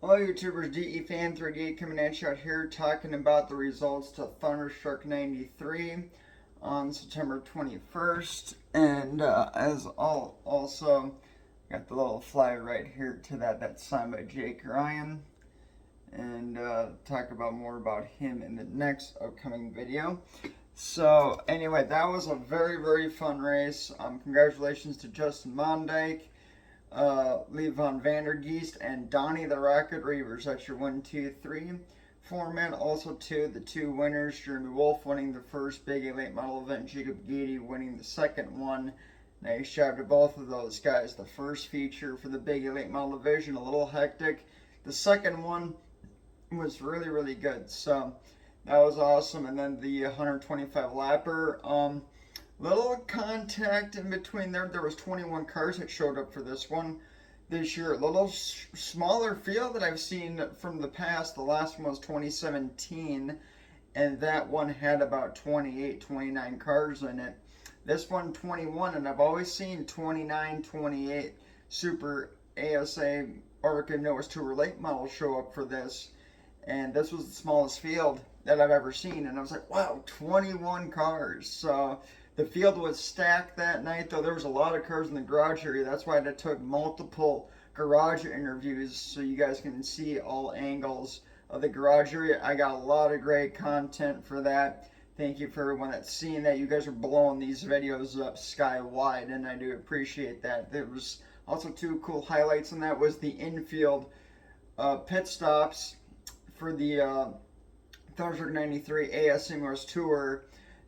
Hello YouTubers, DE Fan38 coming at you out here talking about the results to Thunderstruck 93 on September 21st. And also got the little flyer right here to that's signed by Jake Ryan. And talk about more about him in the next upcoming video. So anyway, that was a very fun race. Congratulations to Justin Mondijk, Lee Van Vandergeest, and Donnie the Rocket Reavers. That's your 1, 2, 3 format. Also, the two winners, Jeremy Wolf winning the first Big A Late Model event, Jacob Gady winning the second one. Nice job to both of those guys. The first feature for the Big A Late Model division, a little hectic. The second one was really good. So that was awesome. And then the 125 lapper. Little contact in between there. There was 21 cars that showed up for this one this year. A little smaller field that I've seen from the past. The last one was 2017, and that one had about 28, 29 cars in it. This one 21, and I've always seen 29, 28 Super ASA ARCA Noah's Tour late models show up for this, and this was the smallest field that I've ever seen, and I was like, wow, 21 cars. So the field was stacked that night, though there was a lot of cars in the garage area. That's why I took multiple garage interviews so you guys can see all angles of the garage area. I got a lot of great content for that. Thank you for everyone that's seeing that. You guys are blowing these videos up sky wide, and I do appreciate that. There was also two cool highlights, and that was the infield pit stops for the Thunderstruck 93 ASA North Tour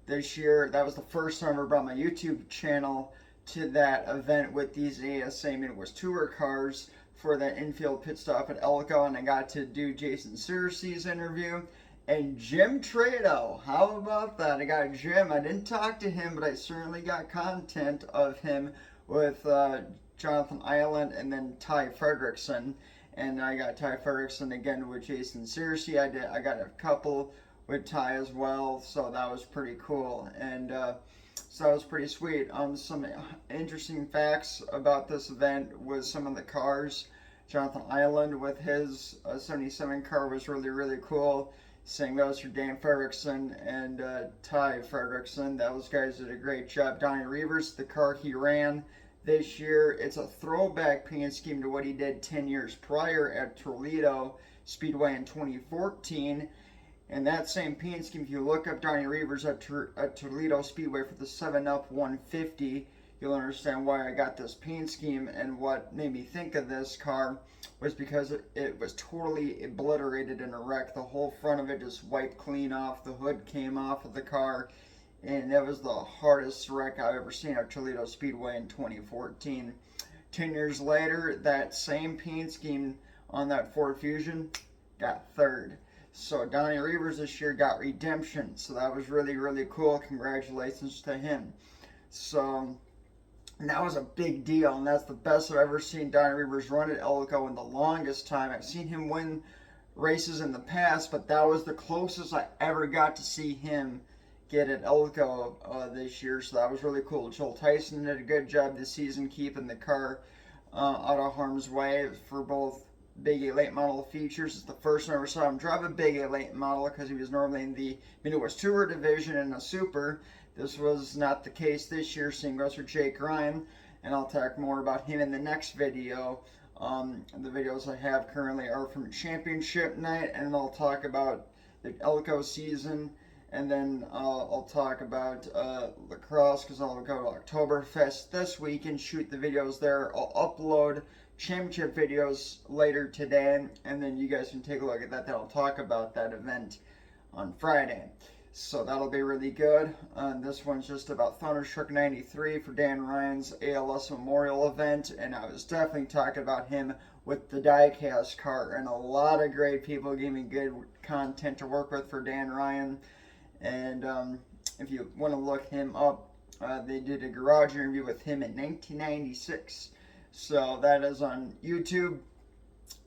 this year. That was the first time I ever brought my YouTube channel to that event with these ASA Midwest Tour cars for that infield pit stop at Elko, and I got to do Jason Searcy's interview and Jim Trado. How about that? I got Jim. I didn't talk to him, but I certainly got content of him with Jonathan Ireland and then Ty Fredrickson. And I got Ty Fredrickson again with Jason Searcy. I got a couple with Ty as well, so that was pretty cool, and so that was pretty sweet. Some interesting facts about this event was some of the cars. Jonathan Ireland with his 77 car was really cool. Same goes for Dan Fredrickson and Ty Fredrickson. Those guys did a great job. Donnie Reavers, the car he ran this year, it's a throwback paint scheme to what he did 10 years prior at Toledo Speedway in 2014. And that same paint scheme, if you look up Donnie Reavers at Toledo Speedway for the 7-Up 150, you'll understand why I got this paint scheme. And what made me think of this car was because it was totally obliterated in a wreck. The whole front of it just wiped clean off. The hood came off of the car. And that was the hardest wreck I've ever seen at Toledo Speedway in 2014. 10 years later, that same paint scheme on that Ford Fusion got third. So Donnie Reavers this year got redemption, so that was really cool. Congratulations to him. So that was a big deal, and that's the best I've ever seen Donnie Reavers run at Elko in the longest time. I've seen him win races in the past, but that was the closest I ever got to see him get at Elko this year, so that was really cool. Joel Tyson did a good job this season keeping the car out of harm's way for both Big A Late Model features. It's the first time I ever saw him drive a Big A Late Model because he was normally in the Midwest Tour division in a Super. This was not the case this year. Same goes for Jake Ryan, and I'll talk more about him in the next video. The videos I have currently are from Championship Night, and I'll talk about the Elko season, and then I'll talk about lacrosse because I'll go to Oktoberfest this week and shoot the videos there. I'll upload championship videos later today, and then you guys can take a look at that. I'll talk about that event on Friday, so that'll be really good. This one's just about Thunderstruck 93 for Dan Ryan's ALS Memorial event, and I was definitely talking about him with the diecast car, and a lot of great people gave me good content to work with for Dan Ryan. And if you want to look him up, they did a garage interview with him in 1996. So that is on YouTube.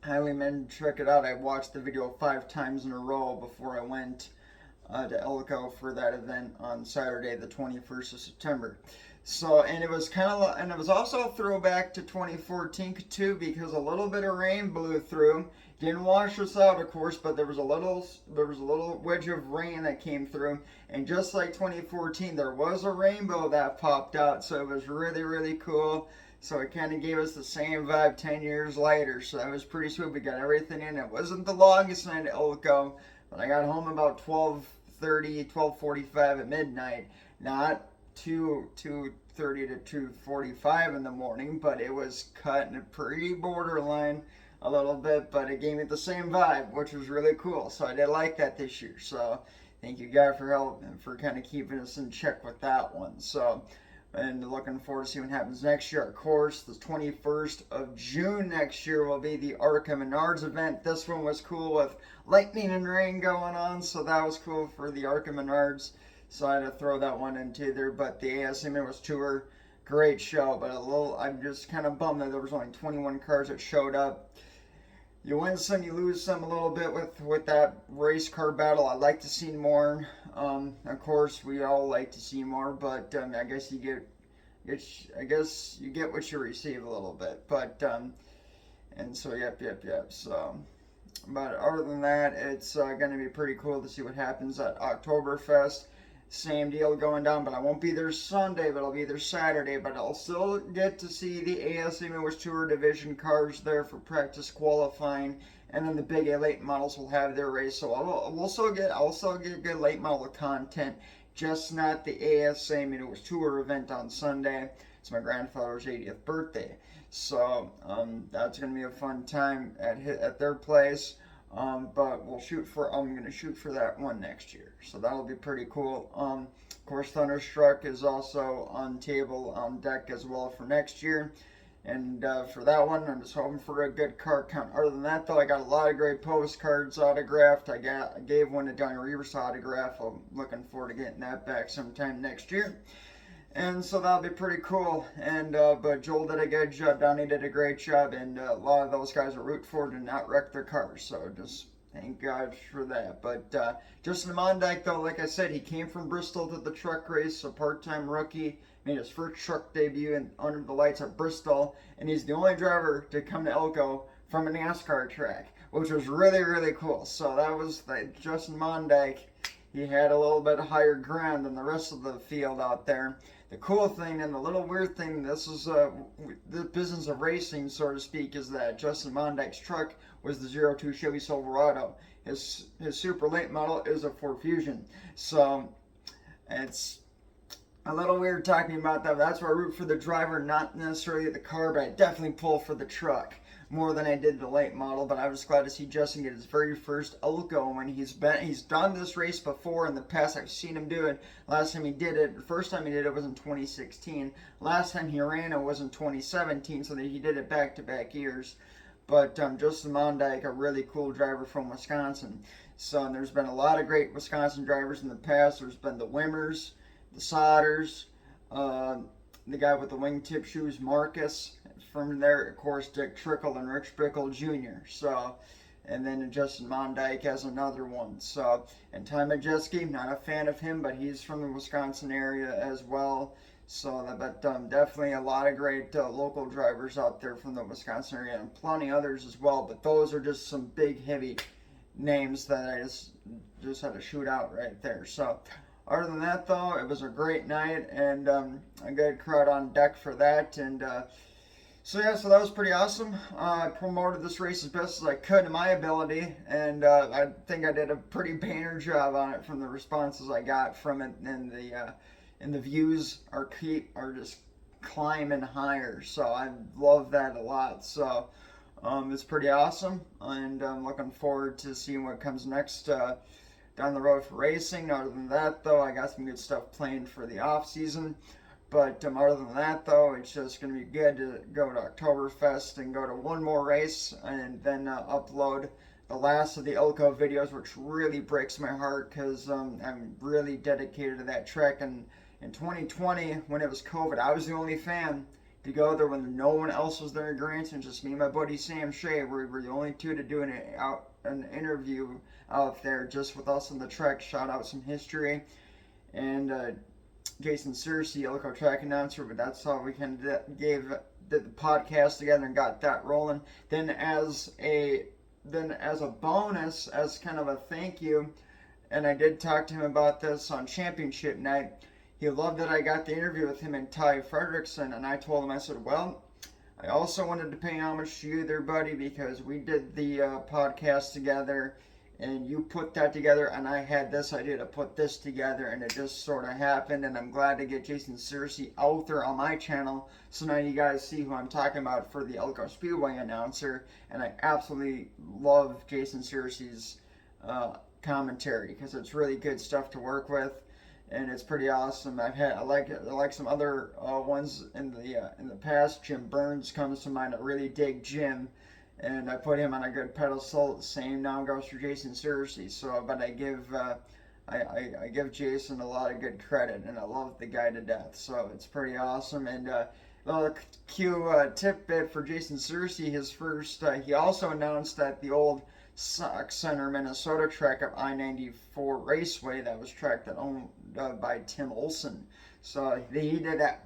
Highly recommend check it out. I watched the video 5 times in a row before I went to Elko for that event on Saturday, the 21st of September. So, and it was kind of, and it was also a throwback to 2014 too, because a little bit of rain blew through. Didn't wash us out, of course, but there was a little wedge of rain that came through, and just like 2014, there was a rainbow that popped out. So it was really, really cool. So it kind of gave us the same vibe 10 years later. So that was pretty sweet. We got everything in. It wasn't the longest night at Elko, but I got home about 12:30, 12:45 at midnight. Not 2:30 to 2:45 in the morning, but it was cutting pretty borderline a little bit, but it gave me the same vibe, which was really cool. So I did like that this year. So thank you guys for help and for kind of keeping us in check with that one. So, and looking forward to see what happens next year. Of course, the 21st of June next year will be the Arca Menards event. This one was cool with lightning and rain going on, so that was cool for the Arca Menards. So I had to throw that one into there. But the ASM was tour, great show. But I'm just kind of bummed that there was only 21 cars that showed up. You win some, you lose some a little bit with that race car battle. I'd like to see more. Of course, we all like to see more, but I guess you get what you receive a little bit. But and so yep. So, but other than that, it's going to be pretty cool to see what happens at Oktoberfest. Same deal going down, but I won't be there Sunday, but I'll be there Saturday. But I'll still get to see the ASM English Tour Division cars there for practice qualifying, and then the big A late models will have their race. So I'll still get good late model content, just not the ASM English Tour event on Sunday. It's my grandfather's 80th birthday, so that's gonna be a fun time at their place. But I'm going to shoot for that one next year. So that'll be pretty cool. Of course, Thunderstruck is also on deck as well for next year. And for that one, I'm just hoping for a good card count. Other than that, though, I got a lot of great postcards autographed. I gave one to Donnie Reeves to autograph. I'm looking forward to getting that back sometime next year. And so that'll be pretty cool. And but Joel did a good job, Donnie did a great job, and a lot of those guys are root for to not wreck their cars. So just thank God for that. But Justin Mondyke, though, like I said, he came from Bristol to the truck race, a part-time rookie, made his first truck debut under the lights at Bristol, and he's the only driver to come to Elko from a NASCAR track, which was really, really cool. So that was Justin Mondyke. He had a little bit higher ground than the rest of the field out there. The cool thing and the little weird thing, this is the business of racing, so to speak, is that Justin Mondyke's truck was the 02 Chevy Silverado. His super late model is a Ford Fusion. So it's a little weird talking about that. But that's where I root for the driver, not necessarily the car, but I definitely pull for the truck more than I did the late model. But I was glad to see Justin get his very first Elko when he's done this race before in the past. I've seen him do it. Last time he did it, the first time he did it was in 2016. Last time he ran it was in 2017, so that he did it back-to-back years. But Justin Mondyke, a really cool driver from Wisconsin. So and there's been a lot of great Wisconsin drivers in the past. There's been the Wimmers, the Sodders, the guy with the wingtip shoes, Marcus. From there, of course, Dick Trickle and Rich Bickle Jr. So, and then Justin Mondyke has another one. So, and Ty Majeski, not a fan of him, but he's from the Wisconsin area as well. So, but definitely a lot of great local drivers out there from the Wisconsin area, and plenty others as well. But those are just some big, heavy names that I just had to shoot out right there. So, other than that, though, it was a great night and a good crowd on deck for that. And so yeah, so that was pretty awesome. I promoted this race as best as I could in my ability, and I think I did a pretty banner job on it from the responses I got from it, and the views are just climbing higher. So I love that a lot. So it's pretty awesome, and I'm looking forward to seeing what comes next down the road for racing. Other than that, though, I got some good stuff planned for the off season. But other than that, though, it's just going to be good to go to Oktoberfest and go to one more race and then upload the last of the Elko videos, which really breaks my heart because I'm really dedicated to that track. And in 2020, when it was COVID, I was the only fan to go there when no one else was there in Granson, just me and my buddy Sam Shea. We were the only two to do an interview out there just with us on the track, shout out some history. And Jason Searcy, Elko track announcer, but that's how we kind of did the podcast together and got that rolling. Then as a bonus, as kind of a thank you, and I did talk to him about this on championship night. He loved that I got the interview with him and Ty Fredrickson, and I told him, I said, well, I also wanted to pay homage to you there, buddy, because we did the podcast together, and you put that together, and I had this idea to put this together, and it just sort of happened, and I'm glad to get Jason Searcy out there on my channel, so now you guys see who I'm talking about for the Elko Speedway announcer, and I absolutely love Jason Searcy's commentary, because it's really good stuff to work with, and it's pretty awesome. I like some other ones in the past. Jim Burns comes to mind. I really dig Jim, and I put him on a good pedestal. Same now goes for Jason Searcy. So, but I give Jason a lot of good credit, and I love the guy to death. So it's pretty awesome. And little cute tidbit for Jason Searcy. His first, he also announced that the old Sauk Center, Minnesota track of I-94 Raceway that was tracked owned by Tim Olson. So he did that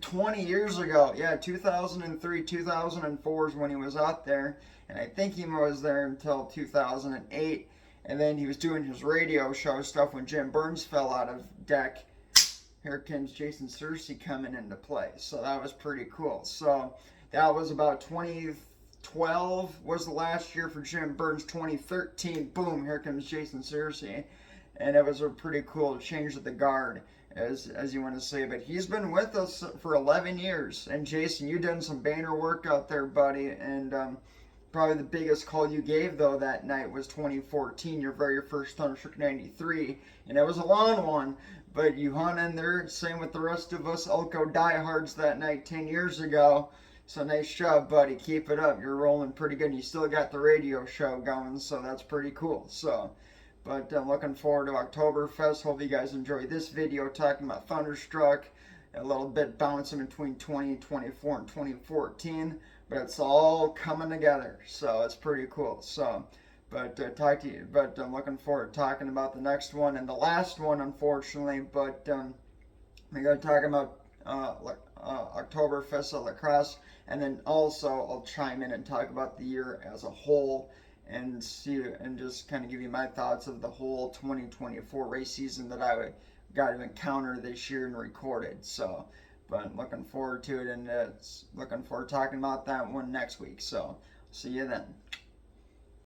20 years ago. Yeah, 2003, 2004 is when he was out there. And I think he was there until 2008. And then he was doing his radio show stuff when Jim Burns fell out of deck. Here comes Jason Searcy coming into play. So that was pretty cool. So that was about 2012 was the last year for Jim Burns. 2013, boom, here comes Jason Searcy. And it was a pretty cool change of the guard, as you want to say. But he's been with us for 11 years. And Jason, you done some banner work out there, buddy. And probably the biggest call you gave, though, that night was 2014, your very first Thunderstruck 93. And it was a long one, but you hung in there. Same with the rest of us Elko diehards that night 10 years ago. So nice job, buddy. Keep it up. You're rolling pretty good. You still got the radio show going, so that's pretty cool. So, but I'm looking forward to Oktoberfest. Hope you guys enjoy this video talking about Thunderstruck. A little bit bouncing between 2024 and 2014, but it's all coming together. So it's pretty cool. So, but talk to you. But I'm looking forward to talking about the next one and the last one, unfortunately. But we got to talk about Oktoberfest at La Crosse, and then also I'll chime in and talk about the year as a whole and see and just kind of give you my thoughts of the whole 2024 race season that I got to encounter this year and recorded. So, but I'm looking forward to it, and looking forward to talking about that one next week. So, see you then.